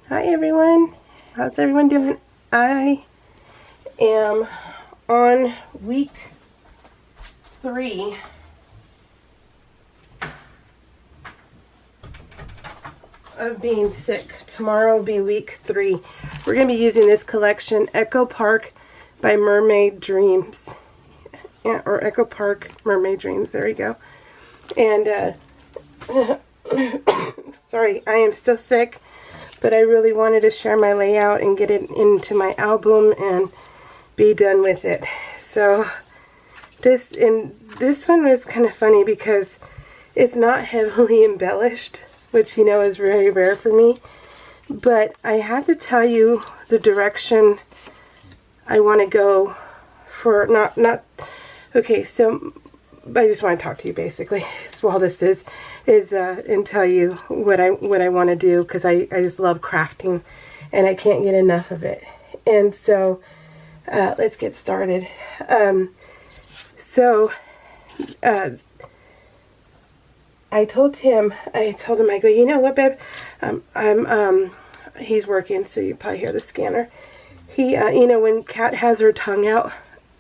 Hi everyone, how's everyone doing? I am on week 3 of being sick. Tomorrow will be week 3. We're going to be using this collection, Echo Park by Mermaid Dreams. Yeah, or Echo Park Mermaid Dreams, there we go. And, sorry, I am still sick. But I really wanted to share my layout and get it into my album and be done with it. So this one was kind of funny because it's not heavily embellished, which you know is very rare for me. But I have to tell you the direction I want to go for okay, so I just want to talk to you basically while this is and tell you what I want to do, because I just love crafting and I can't get enough of it. And so let's get started. I told him, I go, you know what, babe, he's working, so you probably hear the scanner. He, you know, when Kat has her tongue out,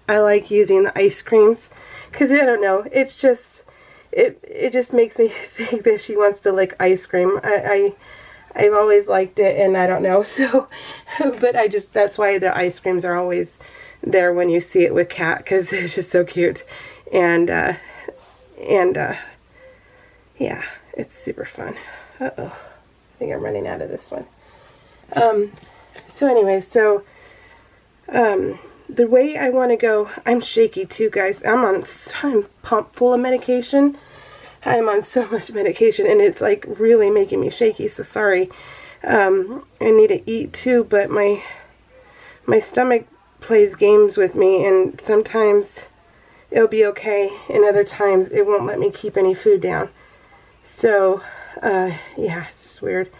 I like using the ice creams, because I don't know, it's just, it just makes me think that she wants to lick ice cream. I've always liked it, and I don't know, so, but that's why the ice creams are always there when you see it with Kat, because it's just so cute, and yeah, it's super fun. Uh-oh, I think I'm running out of this one. So anyway, the way I want to go, I'm shaky too, guys. I'm pumped full of medication. I'm on so much medication, and it's like really making me shaky, so sorry. I need to eat too, but my stomach plays games with me, and sometimes it'll be okay, and other times it won't let me keep any food down. So, yeah, it's just weird.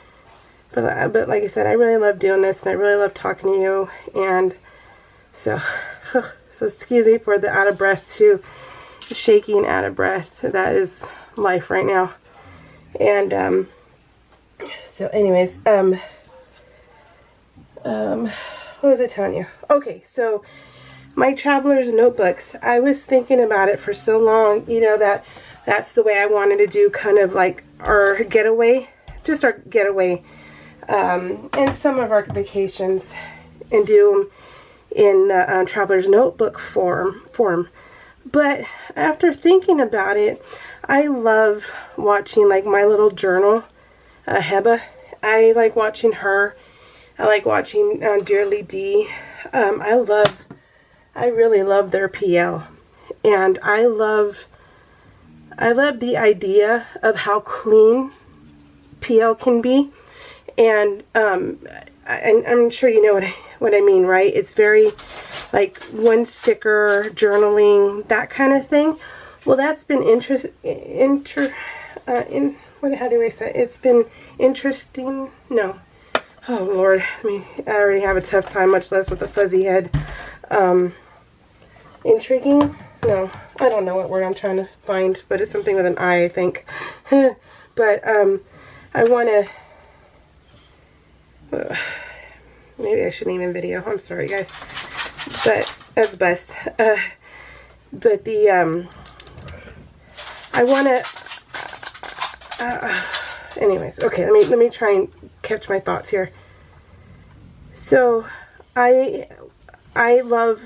But like I said, I really love doing this, and I really love talking to you, and so excuse me for the out of breath too, shaking out of breath. That is life right now. And so anyways, what was I telling you? Okay, so my traveler's notebooks, I was thinking about it for so long, you know, that's the way I wanted to do, kind of like our getaway, just our getaway, and some of our vacations, and do them in the traveler's notebook form. But after thinking about it, I love watching like my little journal, Heba. I like watching her. I like watching Dearly D. I really love their PL, and I love the idea of how clean PL can be, and I'm sure you know what I mean, right? It's very like one sticker, journaling, that kind of thing. Well, that's been how do I say it? It's been interesting. No. Oh, Lord. I already have a tough time, much less with a fuzzy head. Intriguing? No. I don't know what word I'm trying to find, but it's something with an I think. But, I want to... maybe I shouldn't even video. I'm sorry, guys. But that's best. But the I want to. Anyways, okay. Let me try and catch my thoughts here. So I love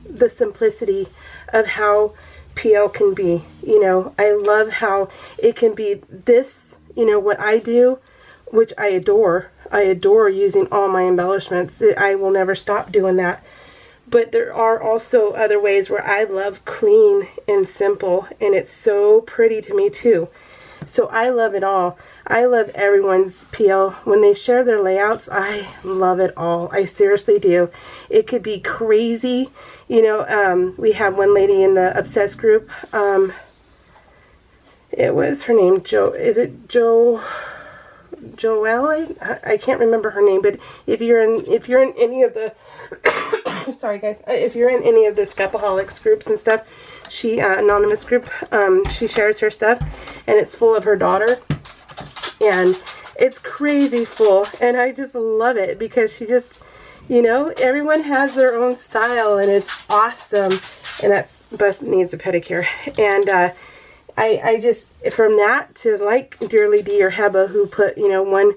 the simplicity of how PL can be. You know, I love how it can be this. You know what I do, which I adore. I adore using all my embellishments. I will never stop doing that. But there are also other ways where I love clean and simple, and it's so pretty to me too. So I love it all. I love everyone's PL. When they share their layouts, I love it all. I seriously do. It could be crazy. You know, we have one lady in the Obsessed group. It was her name, is it Joelle? I can't remember her name, but if you're in any of the sorry guys, if you're in any of the Scrapaholics groups and stuff, she anonymous group, she shares her stuff, and it's full of her daughter, and It's crazy full, and I just love it because she just, you know, everyone has their own style, and it's awesome. And that's Bus needs a pedicure. And I just, from that to like Dearly D or Heba, who put, you know, one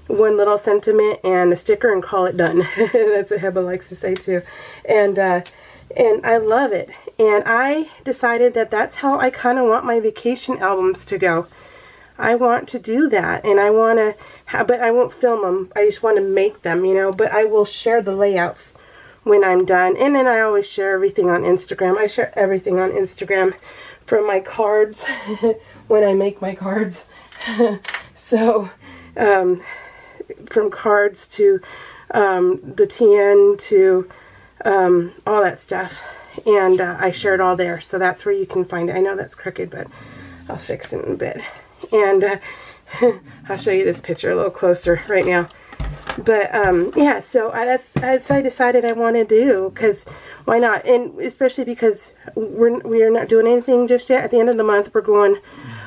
little sentiment and a sticker and call it done. That's what Heba likes to say too. And I love it. And I decided that that's how I kind of want my vacation albums to go. I want to do that, and I want to have, but I won't film them. I just want to make them, you know, but I will share the layouts when I'm done. And then I always share everything on Instagram. I share everything on Instagram, from my cards when I make my cards. So, from cards to the TN to all that stuff. And I share it all there. So that's where you can find it. I know that's crooked, but I'll fix it in a bit. And I'll show you this picture a little closer right now. But yeah, so that's I decided I want to do, because why not? And especially because we are not doing anything just yet. At the end of the month, we're going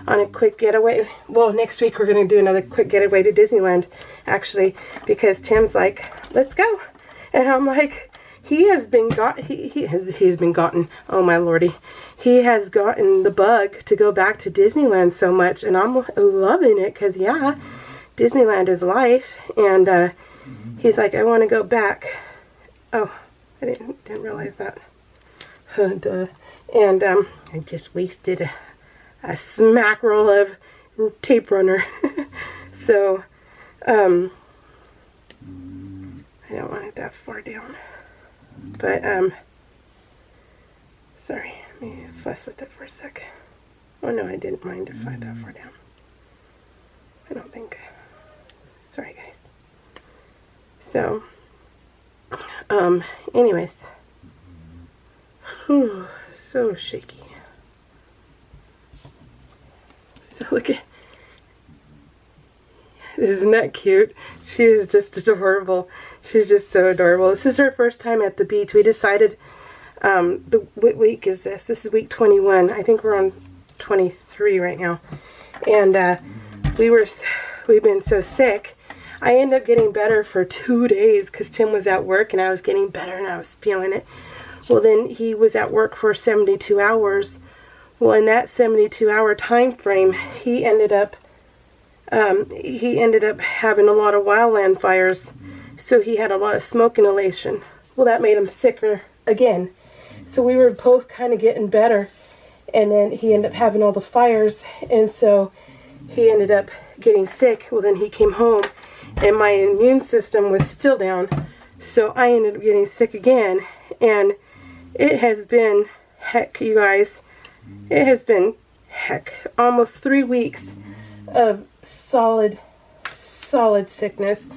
on a quick getaway. Well, next week we're going to do another quick getaway to Disneyland, actually, because Tim's like, let's go. And I'm like, he has been gotten, oh my lordy, he has gotten the bug to go back to Disneyland so much, and I'm loving it, because yeah, Disneyland is life. And he's like, I want to go back. Oh, I didn't realize that. Duh. And I just wasted a smack roll of tape runner. So I don't want it that far down. But sorry, let me fuss with it for a sec. Oh no, I didn't mind if I that far down. I don't think. Sorry guys. So anyways, whew, so shaky. So look at, isn't that cute? She is just adorable. She's just so adorable. This is her first time at the beach. We decided, what week is this? This is week 21. I think we're on 23 right now. And we've been so sick. I ended up getting better for 2 days because Tim was at work, and I was getting better and I was feeling it. Well, then he was at work for 72 hours. Well, in that 72-hour time frame, he ended up having a lot of wildland fires. So he had a lot of smoke inhalation. Well, that made him sicker again. So we were both kind of getting better. And then he ended up having all the fires. And so he ended up getting sick. Well, then he came home, and my immune system was still down. So I ended up getting sick again. And it has been, heck, you guys, it has been, heck, almost 3 weeks of solid sickness.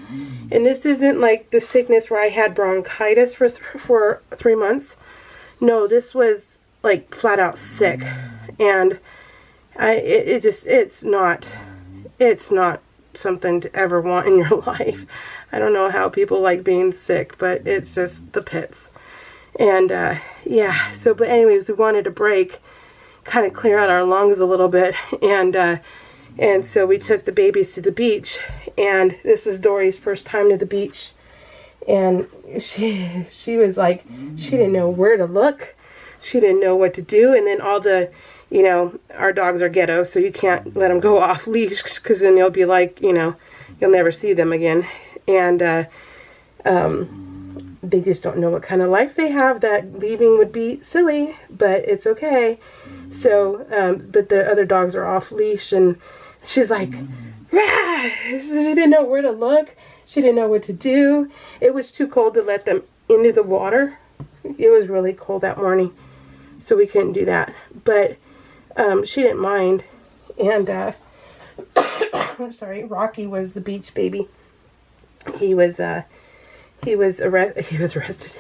And this isn't like the sickness where I had bronchitis for 3 months. No, this was like flat out sick. And it's not something to ever want in your life. I don't know how people like being sick, but it's just the pits. And yeah, so but anyways, we wanted a break, kind of clear out our lungs a little bit. And so we took the babies to the beach, and this is Dory's first time to the beach. And she was like, she didn't know where to look. She didn't know what to do. And then all the, you know, our dogs are ghetto, so you can't let them go off leash, because then they'll be like, you know, you'll never see them again. And they just don't know what kind of life they have, that leaving would be silly, but it's okay. So, but the other dogs are off leash, and she's like, rah! She didn't know where to look. She didn't know what to do. It was too cold to let them into the water. It was really cold that morning, so we couldn't do that. But she didn't mind. And I'm sorry, Rocky was the beach baby. He was arrested.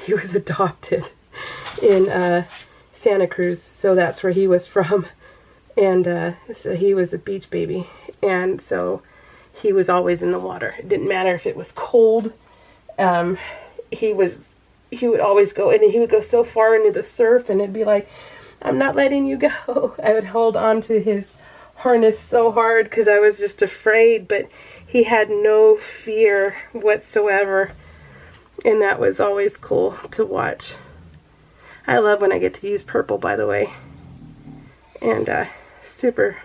He was adopted in Santa Cruz, so that's where he was from. And so he was a beach baby, and so he was always in the water. It didn't matter if it was cold. He would always go, and he would go so far into the surf, and it'd be like, I'm not letting you go. I would hold on to his harness so hard because I was just afraid, but he had no fear whatsoever, and that was always cool to watch. I love when I get to use purple, by the way, and super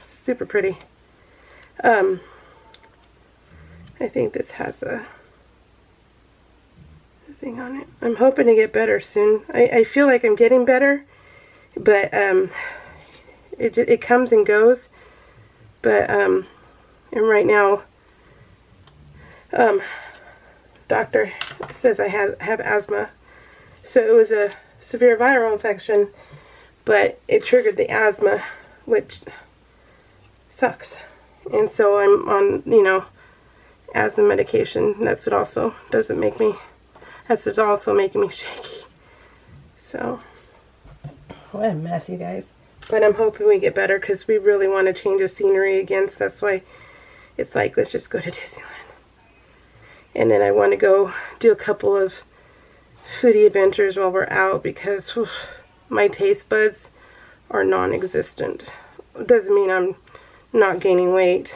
pretty. I think this has a thing on it. I'm hoping to get better soon. I feel like I'm getting better, but it comes and goes. But and right now, doctor says I have asthma. So it was a severe viral infection, but it triggered the asthma, which sucks. And so I'm on, you know, asthma medication. That's what also doesn't make me, that's what's also making me shaky. So, what a mess, you guys. But I'm hoping we get better, because we really want to change the scenery again. So that's why it's like, let's just go to Disneyland. And then I want to go do a couple of foodie adventures while we're out, because my taste buds are non-existent. It doesn't mean I'm not gaining weight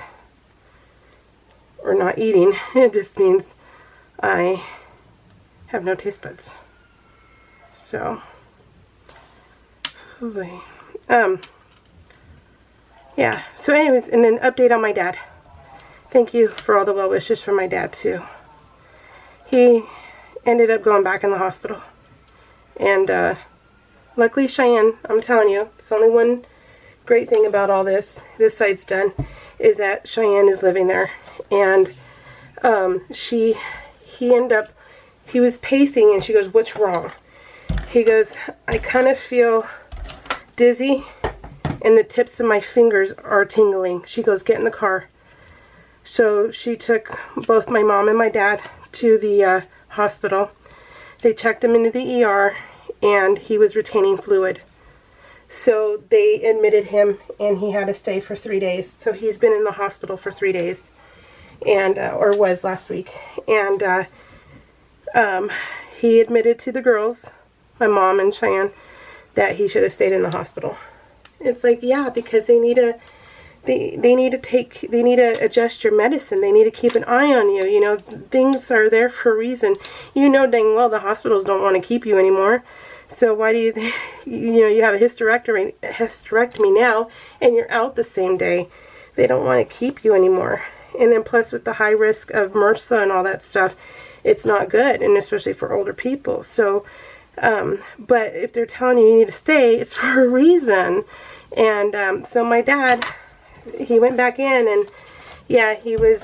or not eating. It just means I have no taste buds. So, yeah. So anyways, and then update on my dad. Thank you for all the well wishes for my dad too. He ended up going back in the hospital, and luckily Cheyenne, I'm telling you, it's only one great thing about all this side's done, is that Cheyenne is living there. And he was pacing, and she goes, "What's wrong?" He goes, "I kind of feel dizzy and the tips of my fingers are tingling." She goes, "Get in the car." So she took both my mom and my dad to the hospital. They checked him into the ER, and he was retaining fluid. So they admitted him, and he had to stay for 3 days. So he's been in the hospital for 3 days, and or was last week. And he admitted to the girls, my mom and Cheyenne, that he should have stayed in the hospital. It's like, yeah, because they need to adjust your medicine. They need to keep an eye on you. You know, things are there for a reason. You know dang well the hospitals don't want to keep you anymore. So why do you have a hysterectomy now, and you're out the same day? They don't want to keep you anymore. And then plus with the high risk of MRSA and all that stuff, it's not good, and especially for older people. So, but if they're telling you need to stay, it's for a reason. And so my dad, he went back in, and yeah, he was,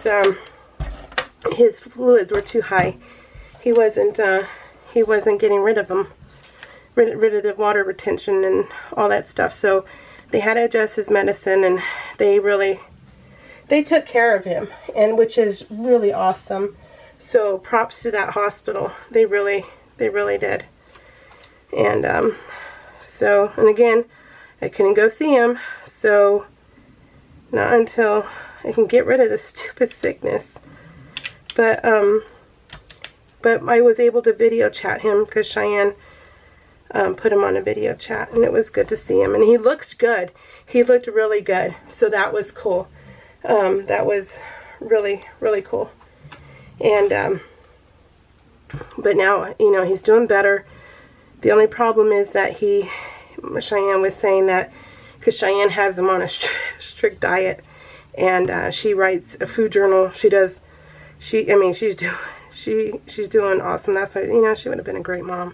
his fluids were too high. He wasn't getting rid of them. Rid of the water retention and all that stuff. So they had to adjust his medicine, and they took care of him, and which is really awesome. So props to that hospital. They really did. And so, and again, I couldn't go see him, so not until I can get rid of this stupid sickness. But I was able to video chat him, because Cheyenne put him on a video chat, and it was good to see him, and he looked good. He looked really good, so that was cool. That was really cool. And but now, you know, he's doing better. The only problem is that Cheyenne was saying that, because Cheyenne has him on a strict diet, and she writes a food journal. She's doing awesome. That's why, you know, she would have been a great mom.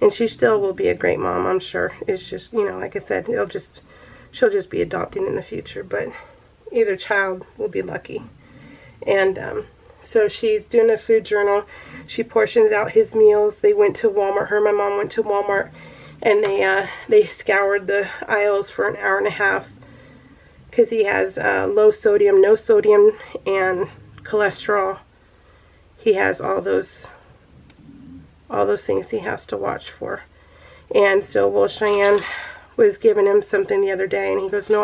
And she still will be a great mom, I'm sure. It's just, you know, like I said, she'll just be adopting in the future. But either child will be lucky. And so she's doing a food journal. She portions out his meals. They went to Walmart. My mom went to Walmart, and they scoured the aisles for an hour and a half, because he has low sodium, no sodium, and cholesterol. He has all those things he has to watch for. And so, well, Cheyenne was giving him something the other day, and he goes, "No,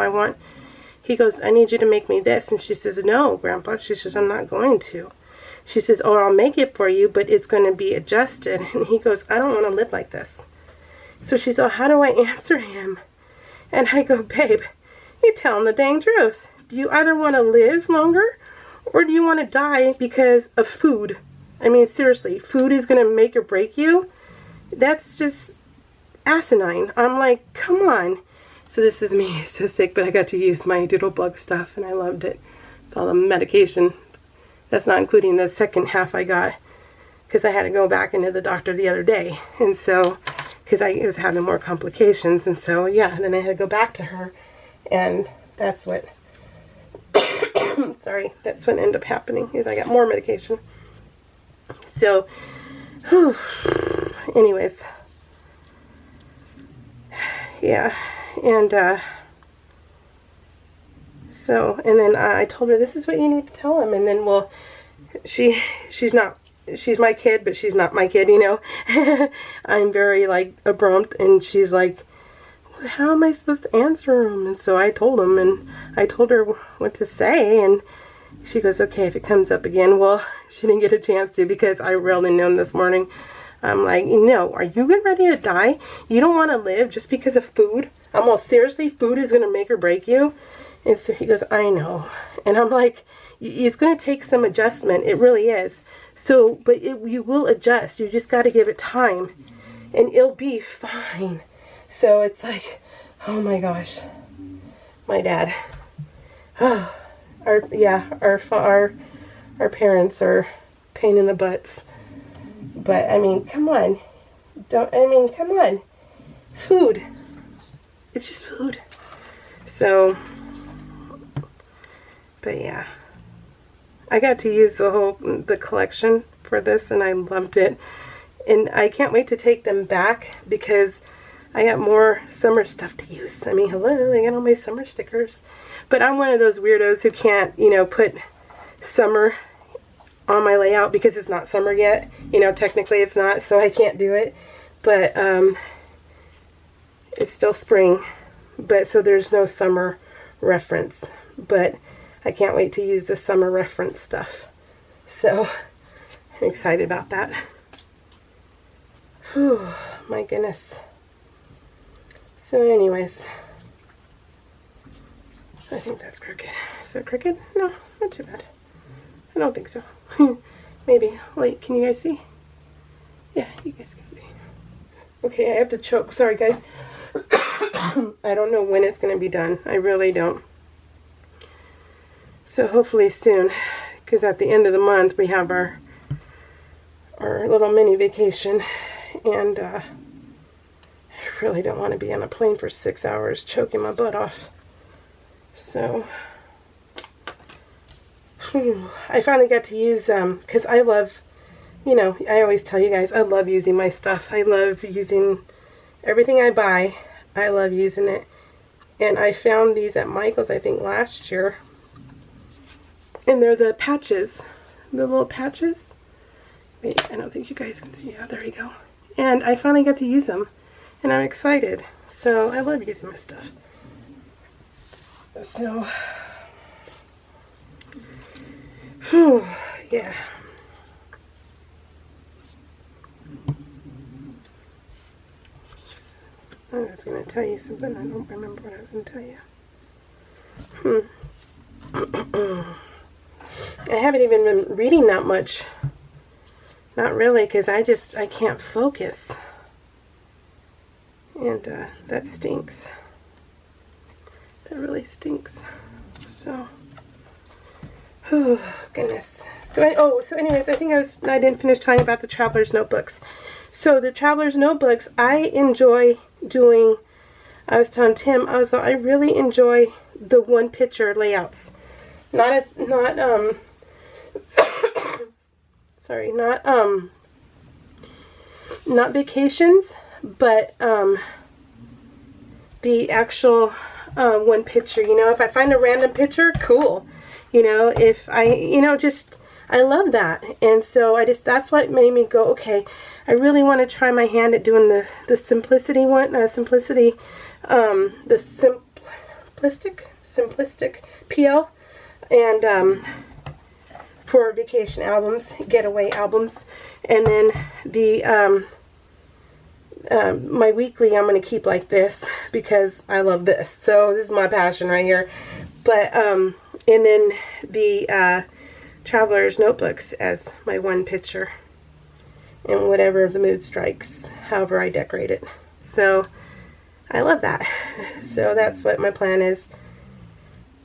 he goes, I need you to make me this." And she says, "No, Grandpa." She says, "I'm not going to." She says, "Oh, I'll make it for you, but it's going to be adjusted." And he goes, "I don't want to live like this." So she said, "Oh, how do I answer him?" And I go, "Babe, you tell him the dang truth. Do you either want to live longer, Or do you want to die because of food? I mean, seriously, food is going to make or break you? That's just asinine. I'm like, come on. So this is me, so sick, but I got to use my doodle bug stuff, and I loved it. It's all the medication. That's not including the second half I got, because I had to go back into the doctor the other day, and so, because I was having more complications, and so, yeah, then I had to go back to her, and that's what, sorry, that's what ended up happening, is I got more medication. So, whew, anyways, yeah, and, so, and then I told her, this is what you need to tell him, and then, well, she's my kid, but she's not my kid, you know. I'm very, like, abrupt, and she's like, how am I supposed to answer him? And so I told him, and I told her what to say, and she goes, okay, if it comes up again. Well, she didn't get a chance to, because I railed into him this morning. I'm like, no, are you getting ready to die? You don't want to live just because of food? I'm all, seriously, food is going to make or break you? And so he goes, I know. And I'm like, it's going to take some adjustment. It really is. So, but you will adjust. You just got to give it time. And it'll be fine. So it's like, oh my gosh. My dad. Oh, our parents are pain in the butts. But, I mean, come on. Come on. Food. It's just food. So, but yeah. I got to use the collection for this, and I loved it. And I can't wait to take them back, because I got more summer stuff to use. I mean, hello, I got all my summer stickers. But I'm one of those weirdos who can't, you know, put summer on my layout because it's not summer yet. You know, technically it's not, so I can't do it. But it's still spring, but so there's no summer reference. But I can't wait to use the summer reference stuff. So I'm excited about that. Whew, my goodness. So anyways, I think that's crooked. Is that crooked? No, not too bad. I don't think so. Maybe. Wait, can you guys see? Yeah, you guys can see. Okay, I have to choke. Sorry, guys. I don't know when it's going to be done. I really don't. So hopefully soon, because at the end of the month we have our little mini vacation, and I really don't want to be on a plane for 6 hours choking my butt off. So I finally got to use because I love, you know, I always tell you guys, I love using my stuff. I love using everything I buy. I love using it. And I found these at Michael's, I think, last year. And they're the patches. The little patches. Wait, I don't think you guys can see. Yeah, there you go. And I finally got to use them. And I'm excited. So, I love using my stuff. So, whew, yeah. I was going to tell you something. I don't remember what I was going to tell you. I haven't even been reading that much. Not really, because I can't focus. And that stinks. That really stinks. So, oh goodness. So anyways, I think I didn't finish telling about the Traveler's Notebooks. So the Traveler's Notebooks, I enjoy doing. I was telling Tim, I really enjoy the one picture layouts. Not vacations, but the actual one picture. You know, if I find a random picture, cool. You know, if I, you know, just, I love that. And so that's what made me go, okay, I really want to try my hand at doing the simplicity one, the simplistic PL, and for vacation albums, getaway albums. And then the my weekly I'm going to keep like this because I love this. So this is my passion right here. But and then the traveler's notebooks as my one picture, and whatever the mood strikes, however I decorate it. So I love that. So that's what my plan is.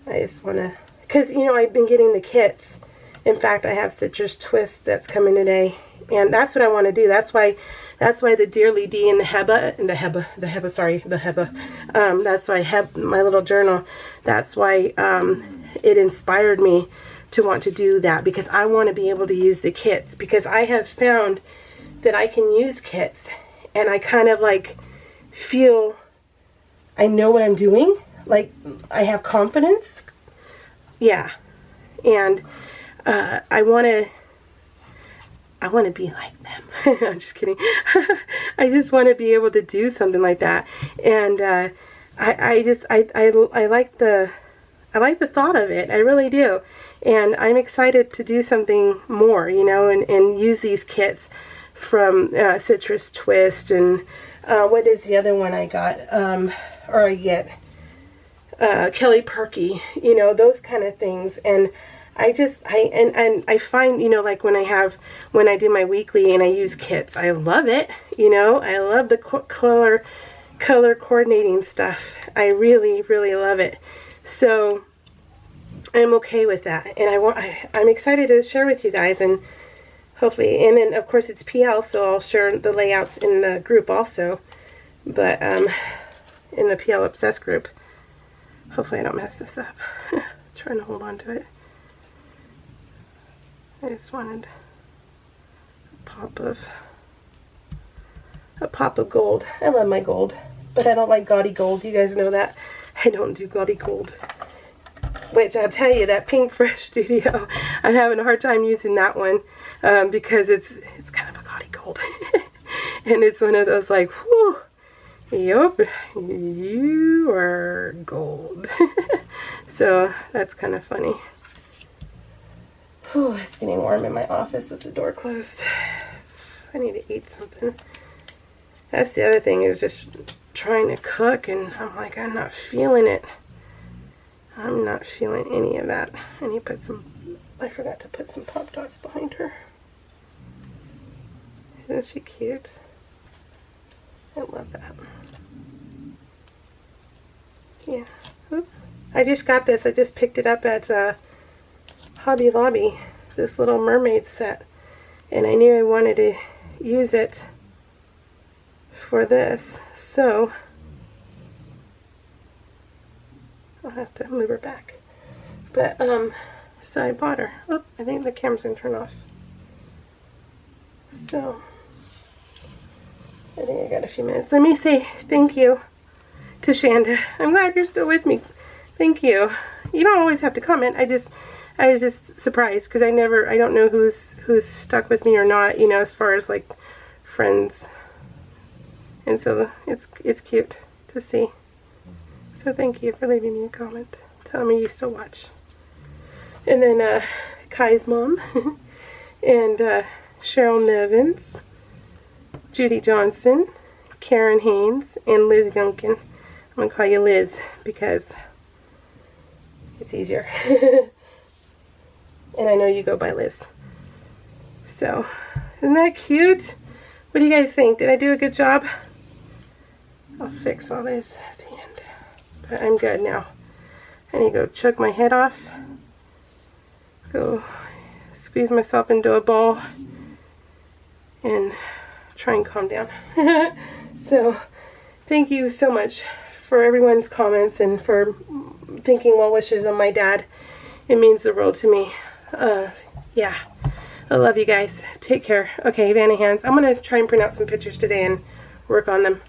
I just want to, because, you know, I've been getting the kits. In fact, I have Citrus Twist that's coming today, and that's what I want to do. That's why the Dearly D and the Heba, that's why my little journal, that's why it inspired me to want to do that, because I want to be able to use the kits, because I have found that I can use kits, and I kind of like feel I know what I'm doing, like I have confidence. Yeah. And I want to be like them. I'm just kidding. I just want to be able to do something like that. And I like the thought of it. I really do. And I'm excited to do something more, you know, and use these kits from Citrus Twist, and what is the other one I got, or I get, Kelly Perky, you know, those kind of things. And I find, you know, like when I do my weekly and I use kits, I love it, you know, I love the color coordinating stuff. I really, really love it. So I'm okay with that, and I'm excited to share with you guys, and hopefully, and then of course it's PL, so I'll share the layouts in the group also, but in the PL Obsessed group. Hopefully I don't mess this up. Trying to hold on to it. I just wanted a pop of gold. I love my gold, but I don't like gaudy gold. You guys know that. I don't do gaudy gold. Which I'll tell you, that Pink Fresh Studio, I'm having a hard time using that one because it's kind of a gaudy gold. And it's one of those like, whew, yup, you are gold. So that's kind of funny. Whew, it's getting warm in my office with the door closed. I need to eat something. That's the other thing, is just trying to cook, and I'm like, I'm not feeling it. I'm not feeling any of that. I need to put some, I forgot to put some Pop Dots behind her. Isn't she cute? I love that. Yeah. Oop. I just got this. I just picked it up at Hobby Lobby. This little mermaid set. And I knew I wanted to use it for this. So I'll have to move her back. But, so I bought her. Oh, I think the camera's going to turn off. So, I think I got a few minutes. Let me say thank you to Shanda. I'm glad you're still with me. Thank you. You don't always have to comment. I was just surprised, because I don't know who's stuck with me or not, you know, as far as like friends. And so it's cute to see. So thank you for leaving me a comment. Tell me you still watch. And then Kai's mom and Cheryl Nevins, Judy Johnson, Karen Haynes, and Liz Youngkin. I'm going to call you Liz because it's easier. And I know you go by Liz. So, isn't that cute? What do you guys think? Did I do a good job? I'll fix all this at the end. But I'm good now. I need to go chug my head off. Go squeeze myself into a ball. And try and calm down. So, thank you so much for everyone's comments and for thinking well wishes on my dad. It means the world to me. Yeah. I love you guys. Take care. Okay, Vanna Hands. I'm going to try and print out some pictures today and work on them.